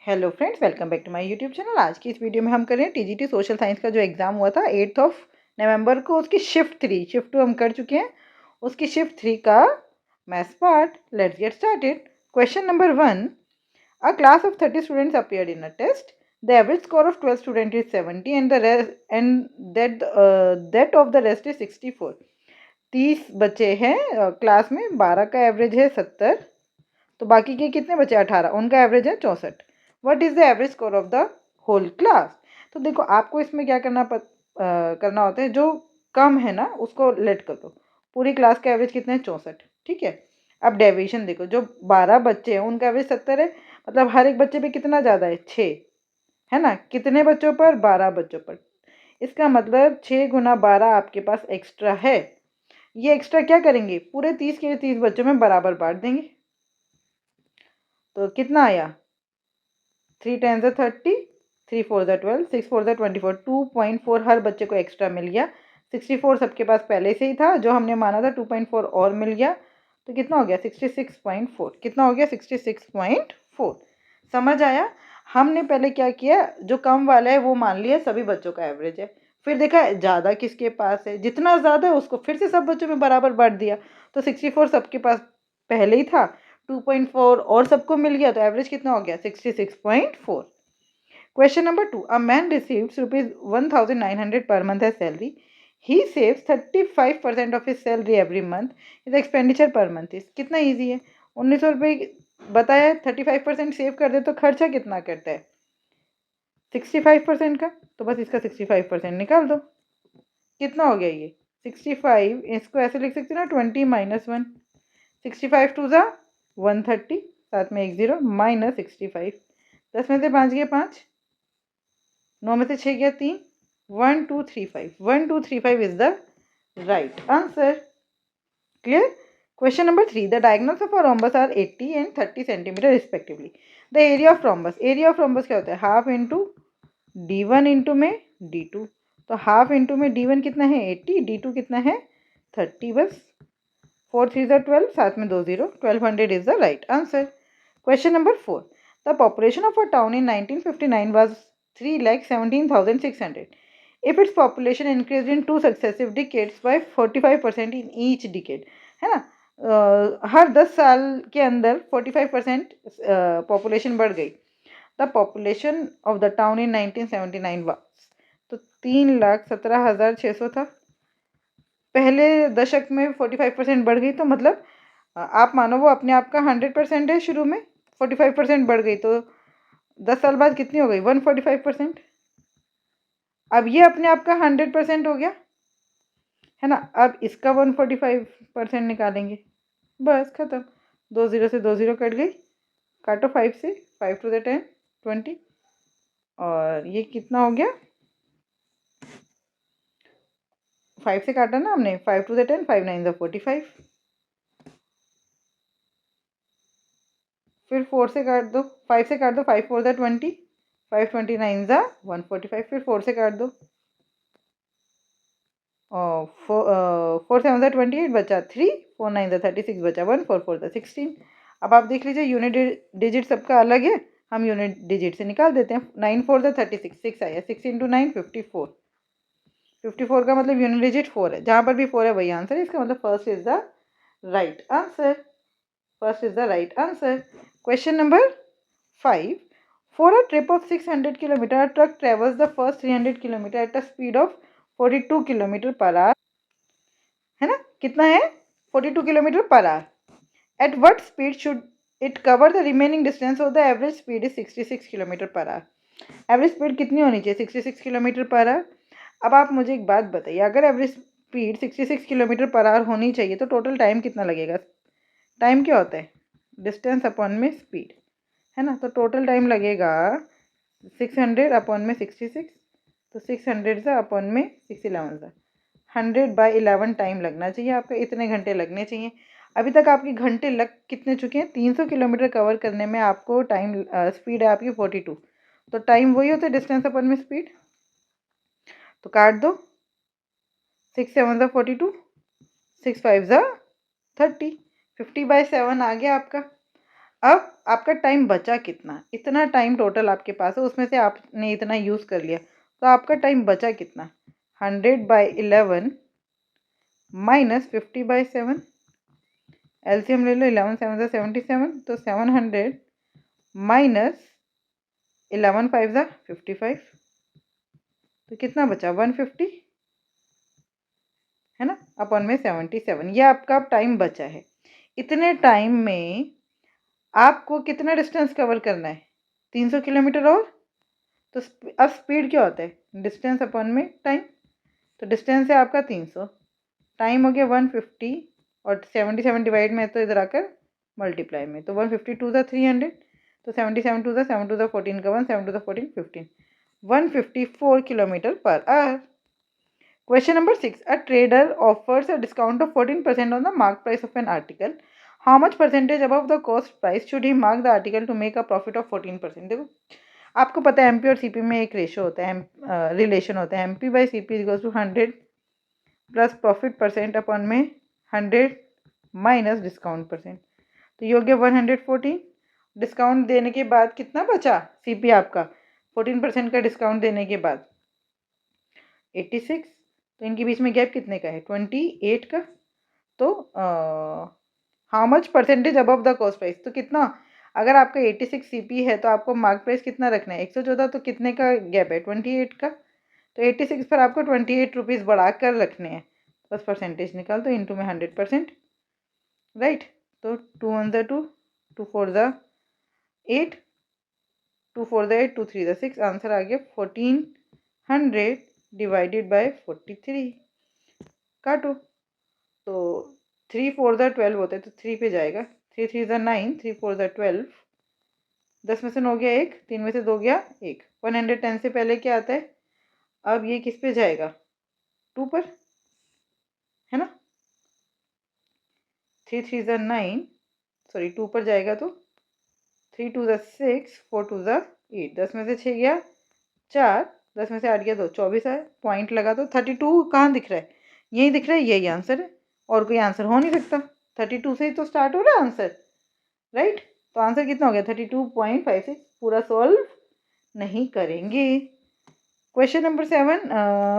Hello friends, welcome back to my YouTube channel. आज की इस वीडियो में हम कर रहे हैं टीजीटी सोशल साइंस का जो एग्ज़ाम हुआ था 8 नवंबर को, उसकी शिफ्ट 2 हम कर चुके हैं। उसकी शिफ्ट 3 का maths part. Let's get started. Question number 1, a class of 30 students appeared in a test. The average score of 12 student is 70 and the rest and that of the rest is 64। 30 बच्चे हैं class में, 12 का average है 70, तो बाकी के कितने बचे 18, उनका एवरेज है 64। What is the average score of the whole class. तो देखो, आपको इसमें क्या करना होता है, जो कम है ना उसको लेट कर दो। पूरी क्लास का एवरेज कितना है, 64। ठीक है। अब डेविएशन देखो, जो 12 बच्चे हैं उनका एवरेज 70 है, मतलब हर एक बच्चे पे कितना ज़्यादा है, 6 है ना। कितने बच्चों पर, 12 बच्चों पर। इसका मतलब 6 × 12 आपके पास एक्स्ट्रा है। ये एक्स्ट्रा क्या करेंगे, पूरे 30 के 30 बच्चों में बराबर बांट देंगे। तो कितना आया, 3 × 10 30, 3 × 4 = 12, 6 × 4 = 24, 2.4 हर बच्चे को एक्स्ट्रा मिल गया। 64 सबके पास पहले से ही था, जो हमने माना था 2.4 और मिल गया। तो कितना हो गया, 66.4। कितना हो गया, 66.4। समझ आया। हमने पहले क्या किया, जो कम वाला है वो मान लिया सभी बच्चों का एवरेज है। फिर देखा ज़्यादा किसके पास है, जितना ज़्यादा है उसको फिर से सब बच्चों में बराबर बांट दिया। तो 64 सबके पास पहले ही था, 2.4 और सबको मिल गया, तो एवरेज कितना हो गया, 66.4। Question number 2, a man receives ₹1900 per month as salary. He saves 35% of his salary every month. His expenditure per month is. कितना ईजी है, 1900 रुपये बताया, 35% सेव कर दे तो खर्चा कितना करता है, 65% का। तो बस इसका 65% निकाल दो। कितना हो गया ये, 65। इसको ऐसे लिख सकते हो ना, 20 - 1। 65 2 ज़ा 130, साथ में एक 0, -65। 10 में से 5 गया 5, 9 में से 6 गया 3, 1235। 1235 is the right answer. Clear. Question number 3, the diagonals of a rhombus are 80 and 30 centimetre respectively. The area of rhombus, area of rhombus क्या होता है, हाफ इंटू d1 इंटू में d2। तो हाफ इंटू में d1 कितना है 80, d2 कितना है 30। बस 4 3 ज़ा 12, साथ में 2 0, 1200 is the right answer. Question number 4, the population of a town in 1959 was 3,17,600 if its population increased in 2 successive decades by 45% in each decade। है ना। हर 10 साल के अंदर 45% पॉपुलेशन बढ़ गई। The population of the town in 1979 was, तो 3,17,600 था। पहले दशक में 45% बढ़ गई, तो मतलब आप मानो वो अपने आप का 100% है, शुरू में 45% बढ़ गई, तो 10 साल बाद कितनी हो गई, 145%। अब ये अपने आप का 100% हो गया, है ना। अब इसका 145% निकालेंगे, बस खत्म। 2 0 से 2 0 कट गई, काटो 5 से, 5 टू द 10 20, और ये कितना हो गया, 5 से काटा ना हमने, 5 टू द 10, 5 9 ज़ा 45। फिर 4 से काट दो, 5 से काट दो, 5 4 ज़ा 20, 5 29 ज़ा 145। फिर 4 से काट दो, और 4 7 ज़ा 28 बचा 3, 4 9 ज़ा 36 बचा 1, 4 4 ज़ा 16। अब आप देख लीजिए, यूनिट डिजिट सबका अलग है, हम यूनिट डिजिट से निकाल देते हैं। 9 4 ज़ा 36, 6 आया, 6 इंटू 9 54। 54 का मतलब यूनिट डिजिट 4 है, जहाँ पर भी 4 है वही आंसर है इसका, मतलब first is the right answer. First is the right answer. Question number 5, for a trip of 600 kilometer, a truck travels the first 300 kilometer at a speed of 42 kilometer per hour। है ना, कितना है, 42 kilometre per our. At what speed should it cover the remaining distance of the average speed is 66 kilometre per our. Average speed कितनी होनी चाहिए, 66 kilometre per our. अब आप मुझे एक बात बताइए, अगर average speed 66 kilometre per our होनी चाहिए, तो टोटल टाइम कितना लगेगा। टाइम क्या होता है, डिस्टेंस अपॉन में स्पीड, है ना। तो टोटल टाइम लगेगा 600 अपॉन में 66, तो 600 से अपॉन में 6 11 से 100/11 टाइम लगना चाहिए आपका, इतने घंटे लगने चाहिए। अभी तक आपके घंटे लग कितने चुके हैं, 300 किलोमीटर कवर करने में आपको टाइम, स्पीड है आपकी 42, तो टाइम वही होता है डिस्टेंस अपन में स्पीड। तो काट दो, 6 7 ज़ा 42, 6 5 ज़ा 30, 50/7 आ गया आपका। अब आपका टाइम बचा कितना, इतना टाइम टोटल आपके पास है, उसमें से आपने इतना यूज़ कर लिया, तो आपका टाइम बचा कितना, 100/11 माइनस 50/7, एलसीएम ले लो, 11 7 77, तो 700 माइनस 11 5 55, तो कितना बचा 150, है ना, अपन में 77, ये आपका टाइम बचा है। इतने टाइम में आपको कितना डिस्टेंस कवर करना है, 300 किलोमीटर और, तो अब स्पीड क्या होता है, डिस्टेंस अपन में टाइम, तो डिस्टेंस है आपका 300, टाइम हो गया 150, और 77 डिवाइड में है तो इधर आकर मल्टीप्लाई में, तो 150 टू ज़ा 300, तो 77 टू ज़ा 7 टू ज़ा 14 का 1, 7 टू ज़ा 14 15, 154 kilometre per our. Question number 6. A trader offers a discount of 14% on the mark price of an article. How much percentage above the cost price should he mark the article to make a profit of 14%? देखो, आपको पता है MP और CP में एक ratio होता है, relation होता है, MP by CP equals to 100 plus profit percent अपन में 100 माइनस डिस्काउंट परसेंट, तो ये हो गया 114। डिस्काउंट देने के बाद कितना बचा सीपी आपका, 14% का डिस्काउंट देने के बाद 86, तो इनके बीच में गैप कितने का है, 28 का। तो how much percentage above the cost price, तो कितना, अगर आपका 86 सीपी है तो आपको मार्क प्राइस कितना रखना है 114, तो कितने का गैप है 28 का, तो 86 पर आपको 28 रुपीज़ बढ़ा कर रखने हैं, बस परसेंटेज निकाल दो, इंटू में 100%, राइट। तो 2 1 ज़ा 2, 2 4 ज़ा 8, 2 4 ज़ा 8, 2 3 ज़ा 6, आंसर आ गया 1400 डिवाइडेड बाय 43, काटो, तो 3 4 ज़ा 12 होता है, तो 3 पे जाएगा, 3 3 ज़ा 9, 3 4 ज़ा 12, 10 में से 9 गया 1, 3 में से 2 गया 1, 110 से पहले क्या आता है, अब ये किस पे जाएगा, 2 पर, है ना, 3 3 ज़ा 9, सॉरी 2 पर जाएगा, तो 3 2 ज़ा 6, 4 2 ज़ा 8, 10 में से 6 गया 4, 10 में से 8 गया 2, 24 है, पॉइंट लगा दो, 32 कहाँ दिख रहा है, यही दिख रहा है, यही आंसर है, और कोई आंसर हो नहीं सकता, 32 से ही तो स्टार्ट हो रहा है आंसर, राइट। तो आंसर कितना हो गया 32.56, पूरा सॉल्व नहीं करेंगे। Question number 7,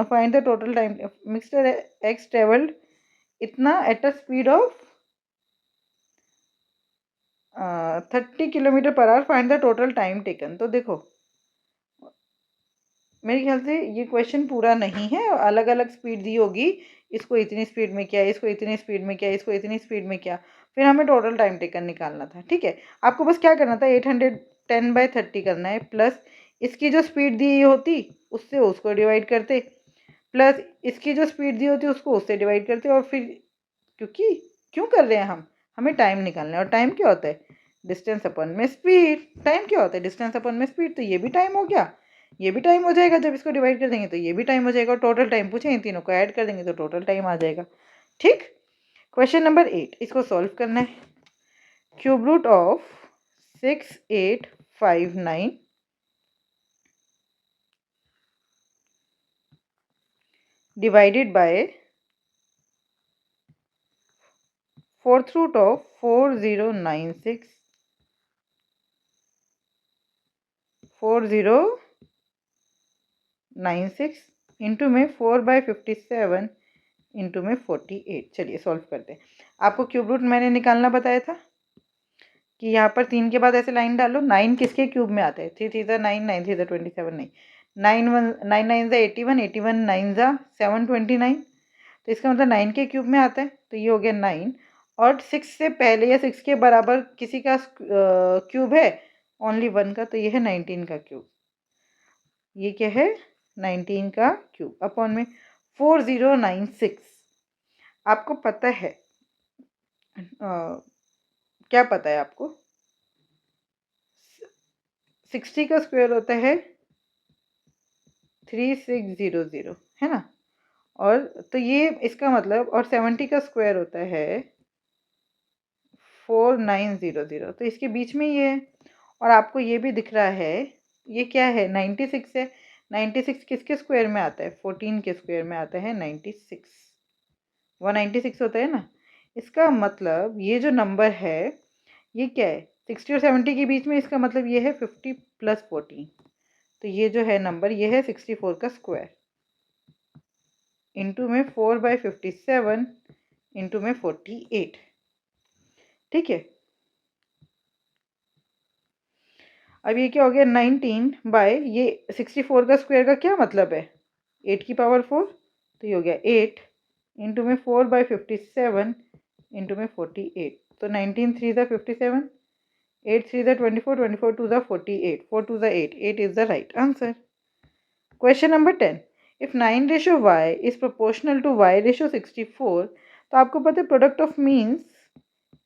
find the total time mister X travelled इतना at a speed of 30 kilometre per hour, find the total time taken. तो देखो, मेरे ख्याल से ये क्वेश्चन पूरा नहीं है, अलग अलग स्पीड दी होगी, इसको इतनी स्पीड में किया, इसको इतनी स्पीड में किया, इसको इतनी स्पीड में किया, फिर हमें टोटल टाइम टेकन निकालना था, ठीक है। आपको बस क्या करना था, 810/30 करना है, प्लस इसकी जो स्पीड दी होती उससे उसको डिवाइड करते, प्लस इसकी जो स्पीड दी होती उसको उससे डिवाइड करते, और फिर क्योंकि क्यों कर रहे हैं हम, हमें टाइम निकालना है, और टाइम क्या होता है, डिस्टेंस अपन में स्पीड, टाइम क्या होता है, डिस्टेंस अपन में स्पीड, तो ये भी टाइम हो गया, ये भी टाइम हो जाएगा, जब इसको डिवाइड कर देंगे तो ये भी टाइम हो जाएगा, और टोटल टाइम पूछे, इन तीनों को ऐड कर देंगे तो टोटल टाइम आ जाएगा, ठीक। क्वेश्चन नंबर 8, इसको सॉल्व करना है। Cube root of 6859 divided by fourth root of 4096 into में 4/57 इंटू में 48। चलिए सॉल्व करते हैं। आपको क्यूब रूट मैंने निकालना बताया था कि यहाँ पर 3 के बाद ऐसे लाइन डालो, 9 किसके क्यूब में आता है, 3 3 ज़ा 9, 9 3 ज़ा 27, नहीं, 9 9 ज़ा 81, 81 9 ज़ा 729, तो इसका मतलब 9 के क्यूब में आता है, तो ये हो गया 9, और 6 से पहले या 6 के बराबर किसी का क्यूब है, ओनली 1 का, तो ये है 19 का क्यूब, ये क्या है 19 का क्यूब अपॉन में 4096। आपको पता है क्या पता है आपको, 60 का स्क्वायर होता है 3600, है ना, और तो ये इसका मतलब, और 70 का स्क्वायर होता है 4900, तो इसके बीच में ये है, और आपको ये भी दिख रहा है, ये क्या है 96 है, 96 किसके स्क्वायर में आता है, 14 के स्क्वायर में आता है 96, 196 होता है ना, इसका मतलब ये जो नंबर है ये क्या है 60 और 70 के बीच में, इसका मतलब ये है 50 + 14। तो ये जो है नंबर ये है 64 का स्क्वायर इंटू में 4/57 इंटू में 48। ठीक है, अब ये क्या हो गया 19 बाय ये 64 का स्क्वायर का क्या मतलब है 8 की पावर 4, तो ये हो गया 8 इंटू में 4/57 इंटू में 48। तो 19 3 ज़ा 57, 8 3 ज़ा 24, 24 2 ज़ा 48, 4 2 ज़ा 8, 8 is the right answer. Question number 10, if 9/y is proportional to y ratio 64, तो आपको पता है product of means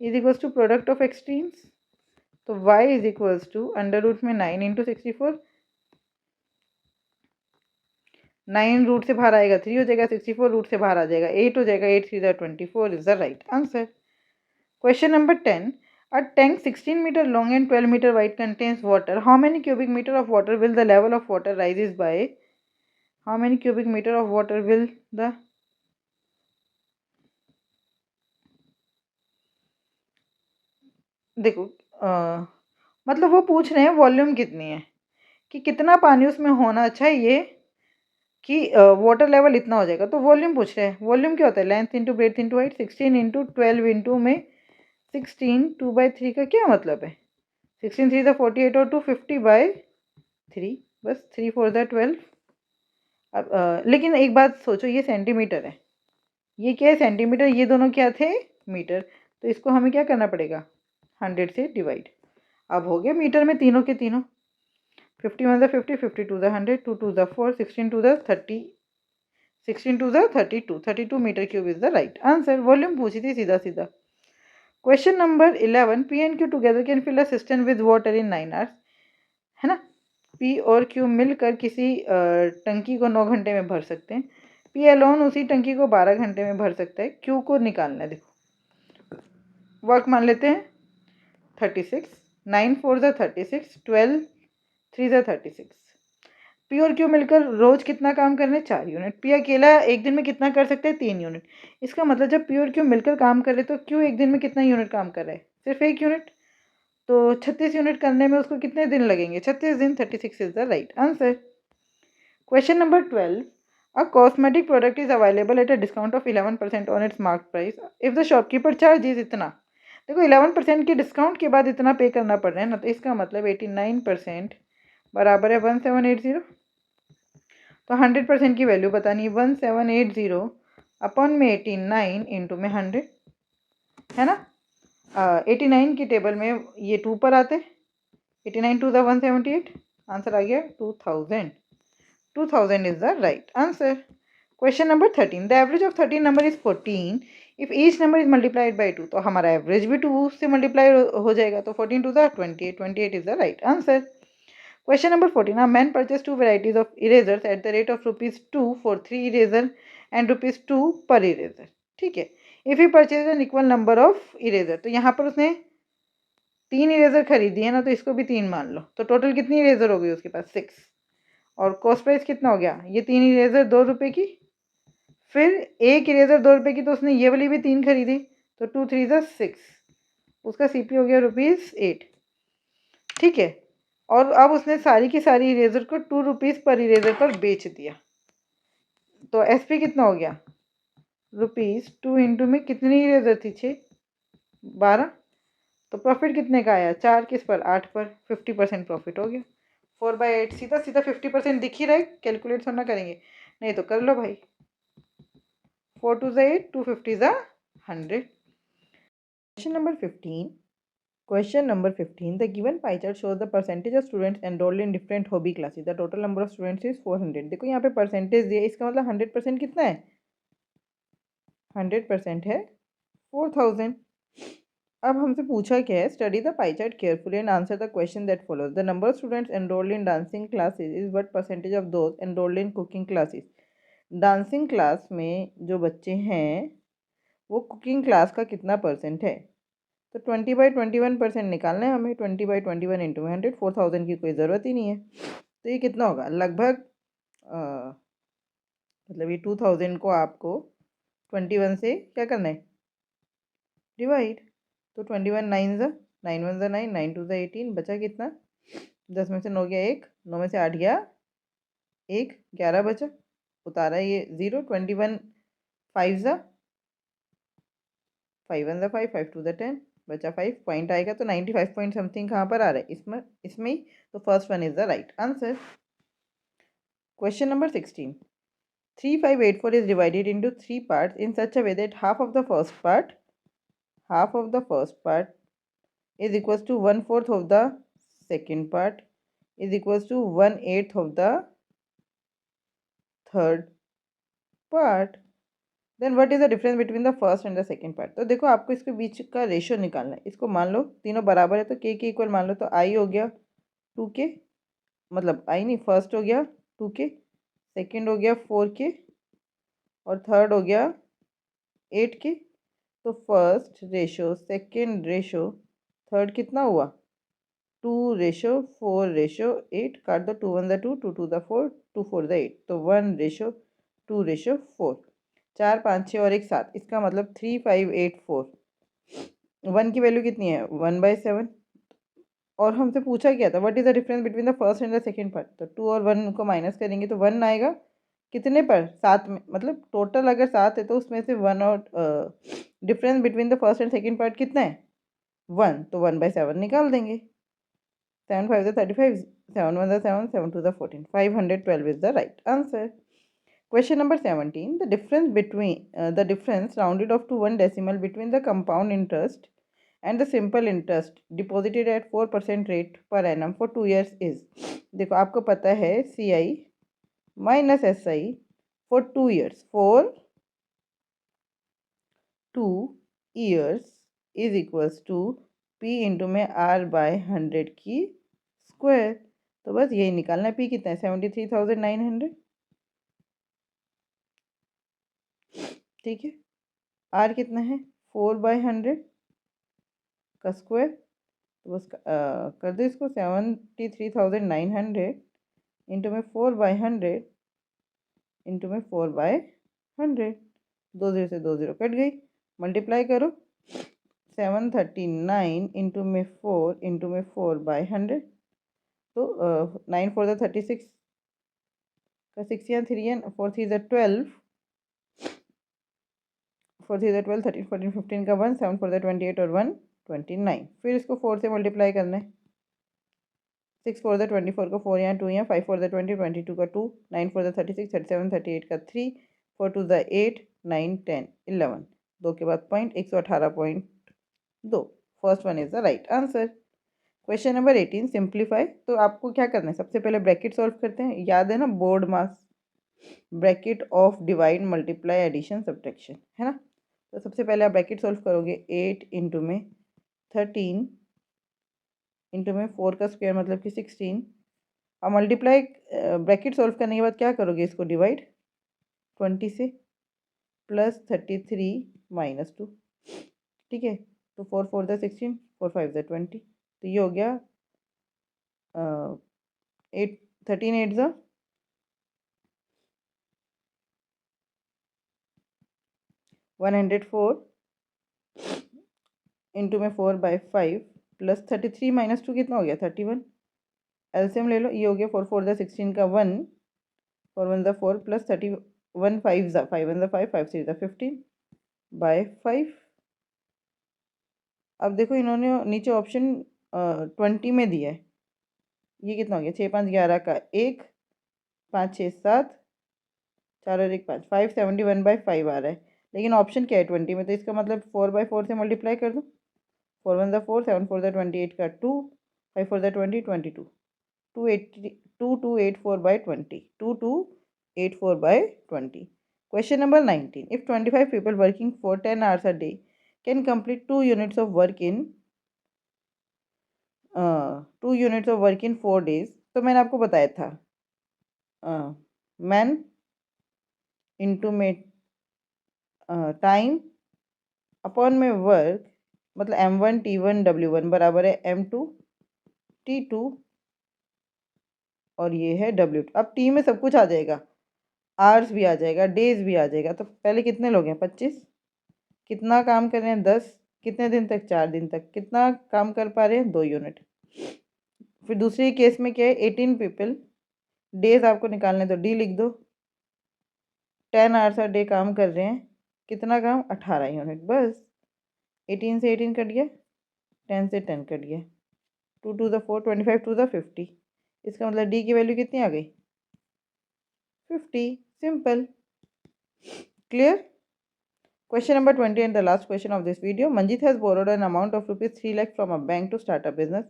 is equals to product of extremes. तो y is equals to under root में 9 इंटू 64, 9 रूट से बाहर आएगा 3 हो जाएगा, 64 रूट से बाहर आ जाएगा 8 हो जाएगा, 8 3 ज़ा 24 is the right answer. Question number 10, a tank 16 meter long and 12 meter wide contains water. How many cubic meter of water will the level of water rises by? How many cubic meter of water will the देखो मतलब वो पूछ रहे हैं volume कितनी है, कि कितना पानी उसमें होना चाहिए कि वाटर लेवल इतना हो जाएगा। तो वॉल्यूम पूछ रहे हैं, वॉल्यूम क्या होता है length into breadth into height, 16 into 12 into में 16 2/3 का क्या मतलब है 16 3 ज़ा 48 और 2 50/3, बस 3 4 ज़ा 12। अब लेकिन एक बात सोचो, ये सेंटीमीटर है, ये क्या है सेंटीमीटर, ये दोनों क्या थे मीटर, तो इसको हमें क्या करना पड़ेगा 100 से डिवाइड। अब हो गया मीटर में तीनों के तीनों, 51 ज़ा 50, 52 ज़ा 100, 2 2 ज़ा 4, 16 2 ज़ा 30, 16 2 ज़ा 32, 32 metre cube is the right answer. Volume पूछी थी सीधा सीधा। Question number 11, P and Q together can fill a cistern with water in 9 hours, है ना। पी और क्यू मिलकर किसी टंकी को 9 घंटे में भर सकते हैं। पी अलोन उसी टंकी को 12 घंटे में भर सकता है। क्यू को निकालना है। देखो वर्क मान लेते हैं 36, 9 4 ज़ा 36, 12 3 ज़ा 36। पी और क्यू मिलकर रोज कितना काम कर रहे हैं 4 यूनिट। पी अकेला एक दिन में कितना कर सकते हैं 3 यूनिट। इसका मतलब जब पी और क्यू मिलकर काम कर रहे हैं तो क्यू एक दिन में कितना यूनिट काम कर रहा है सिर्फ 1 यूनिट। तो 36 यूनिट करने में उसको कितने दिन लगेंगे 36 दिन, 36 is the right answer. Question number 12, a cosmetic product is available at a discount of 11% on its marked price if the shopkeeper charges इतना। देखो 11% के डिस्काउंट के बाद इतना पे करना पड़ रहा है ना, तो इसका मतलब 89% बराबर है 1780। तो 100% की वैल्यू बतानी है 1780 अपॉन में 89 इंटू में 100, है ना। 89 की टेबल में ये 2 पर आते, 89 2 ज़ा 178, आंसर आ गया 2000। 2000 is the right answer. Question number 13, the average of 13 number is 14 if each number is multiplied by 2। तो हमारा एवरेज भी 2 से मल्टीप्लाई हो जाएगा, तो 14 2 ज़ा 28, 28 is the right answer. Question number 14, a man purchased 2 varieties of erasers at the rate of ₹2 for 3 eraser and ₹2 per eraser। ठीक है, if he purchases an equal number of eraser, तो यहाँ पर उसने 3 इरेजर खरीदी है ना, तो इसको भी 3 मान लो, तो टोटल कितनी इरेजर हो गई उसके पास 6। और कॉस्ट प्राइस कितना हो गया, ये 3 इरेजर 2 रुपये की, फिर एक इरेजर 2 रुपये की, तो उसने ये वाली भी 3 खरीदी, तो 2 3 ज़ा 6, उसका सीपी हो गया ₹8। ठीक है, और अब उसने सारी की सारी इरेजर को 2 रुपीज़ पर इरेजर पर बेच दिया, तो एसपी कितना हो गया ₹2 इंटू में कितनी इरेजर थी 6 12, तो प्रॉफिट कितने का आया 4 किस पर 8 पर, 50% प्रॉफिट हो गया। 4/8 सीधा सीधा 50% दिख ही रहा है, कैलकुलेट थोड़ा करेंगे, नहीं तो कर लो भाई। 4 2 ज़ा 8, 2 50 ज़ा 100। Question number 15, question number 15, the given pie chart shows the percentage of students enrolled in different hobby classes, the total number of students is 400। देखो यहाँ पे परसेंटेज दिया, इसका मतलब 100% कितना है 100% है 4000। अब हमसे पूछा क्या है, study the pie chart carefully and answer the question that follows, the number of students enrolled in dancing classes is what percentage of those enrolled in cooking classes. Dancing class में जो बच्चे हैं वो कुकिंग क्लास का कितना percent है, तो 20/21% निकालना है हमें। 20/21 इंटू 100, 4000 की कोई ज़रूरत ही नहीं है, तो ये कितना होगा लगभग मतलब ये 2000 को आपको 21 से क्या करना है डिवाइड, तो 21 9 ज़ा 9 1 9, 9 2 18, बचा कितना? 10 में से 9 गया 1, 9 में से 8 गया 1, 11 बचा, उतारा ये 0, 21 5 ज़ा 5 1 ज़ा 5, 5 2 ज़ा 10, बचा 5 पॉइंट आएगा तो 95 पॉइंट समथिंग कहाँ पर आ रहा है? इसमें ही। तो first one is the right answer. Question number 16, 3584 is divided into three parts in such a way that half of the first part is equals to 1/4 of the second part is equals to 1/8 of the third part, then what is the difference between the first and the second part? तो देखो आपको इसके बीच का ratio निकालना है। इसको मान लो तीनों बराबर है तो के इक्वल मान लो, तो आई हो गया 2k, मतलब आई नहीं, फर्स्ट हो गया 2k, सेकेंड हो गया 4k और थर्ड हो गया 8k। तो first ratio second ratio third कितना हुआ? 2:4:8, काट दो, 2 1 2, 2 2 4, 2 4 8, तो 1:2:4, 4 5 6 और 1 7, इसका मतलब 3584। 1 की वैल्यू कितनी है? 1/7। और हमसे पूछा क्या था? What is the difference between the first and the second part? तो 2 और 1 को माइनस करेंगे तो 1 आएगा कितने पर? 7 में, मतलब टोटल अगर 7 है तो उसमें से 1 और difference between the first and second part कितना है? 1, तो 1/7 निकाल देंगे। 7 5 35, 7 1 7, 7 2 14, 512 is the right answer. Question number 17, the difference rounded off to one decimal between the compound interest and the simple interest deposited at 4% rate per annum for 2 years is, देखो आपको पता है CI minus SI for 2 years is equals to P into में R by 100 की square. तो बस यही निकालना है। P कितना है? 73,900, ठीक है। R कितना है? 4/100 का स्क्वायर, तो बस कर दो इसको 73,900 इंटू में 4/100 इंटू में 4/100, 2 0 से 2 0 कट गई, मल्टीप्लाई करो 739 इंटू में 4 इंटू में 4/100, तो 9 4 36 का 6 या 3 या 4 3 12, 4 3 12, 13 14 15 का 1, 7 4 28 और 1 29। फिर इसको 4 से मल्टीप्लाई करना है। 6 4 24 का 4 यहाँ 2 यहाँ, 5 4 20 22 का 2, 9 4 36 37 38 का 3, 4 2 8 9 10 11, 2 के बाद point 118.2। First one is the right answer. Question number 18, simplify. तो आपको क्या करना है? सबसे पहले ब्रैकेट सॉल्व करते हैं, याद है ना, BODMAS, bracket of divide multiply addition subtraction, है ना। तो सबसे पहले आप ब्रैकेट सॉल्व करोगे, 8 इंटू में 13 इंटू में 4 का स्क्वायर मतलब कि 16, और मल्टीप्लाई ब्रैकेट सॉल्व करने के बाद क्या करोगे? इसको डिवाइड 20 से, प्लस 33 माइनस 2, ठीक है। तो 4 4 16, 4 5 20, तो ये हो गया 8 13 8 104 इंटू में 4/5 प्लस 33 माइनस 2 कितना हो गया? 31। एलसीएम ले लो, ये हो गया 4 4 16 का 1, 4 1 4 प्लस 31 5 5 1 5 5 3 15/5। अब देखो इन्होंने नीचे ऑप्शन 20 में दिया है, ये कितना हो गया? 6 5 11 का 1, 5 6 7, 4 और 1 5, 571/5 आ रहा है, लेकिन ऑप्शन क्या है 20 में? तो इसका मतलब 4/4 से मल्टीप्लाई कर दो, 4 1 4, 7 4 28 का 2, 5 4 20 22, 2284/20, 2284/20। Question number 19. If 25 people working for 10 hours a day can complete 2 units of work in 4 days, तो मैंने आपको बताया था मैन इंटू में टाइम अपॉन में वर्क, मतलब M1 T1 W1 बराबर है M2 T2 और ये है W2। अब टी में सब कुछ आ जाएगा, आवर्स भी आ जाएगा, डेज भी आ जाएगा। तो पहले कितने लोग हैं? 25। कितना काम कर रहे हैं? 10। कितने दिन तक? 4 दिन तक। कितना काम कर पा रहे हैं? 2 यूनिट। फिर दूसरी केस में क्या है? 18 पीपल, डेज आपको निकालने, तो डी लिख दो। 10 आवर्स अ डे काम कर रहे हैं, कितना काम? 18 यूनिट। बस 18 से 18 कट गया, 10 से 10 कट गया, 2 टू द 4, 25 टू द 50। इसका मतलब डी की वैल्यू कितनी आ गई? 50। Simple. Clear? Question number 20 and the last question of this video. Manjit has borrowed an amount of rupees 3 lakh from a bank to start a business.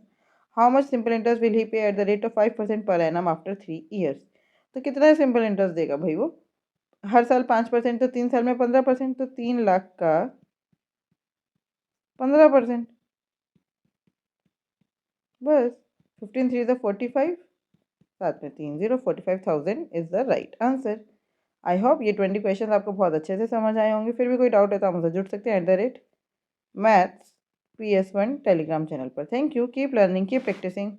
How much simple interest will he pay at the rate of 5% per annum after 3 years? तो कितना simple interest देगा भाई वो? हर साल 5%, तो 3 साल में 15%, तो 3 लाख का 15%। बस 15 3 द 45, साथ में 3 0, 45,000 is the right answer. I hope ये 20 क्वेश्चन आपको बहुत अच्छे से समझ आए होंगे। फिर भी कोई डाउट है तो आप मुझसे जुड़ सकते हैं @maths PS1 टेलीग्राम चैनल पर। Thank you. Keep learning, keep practising.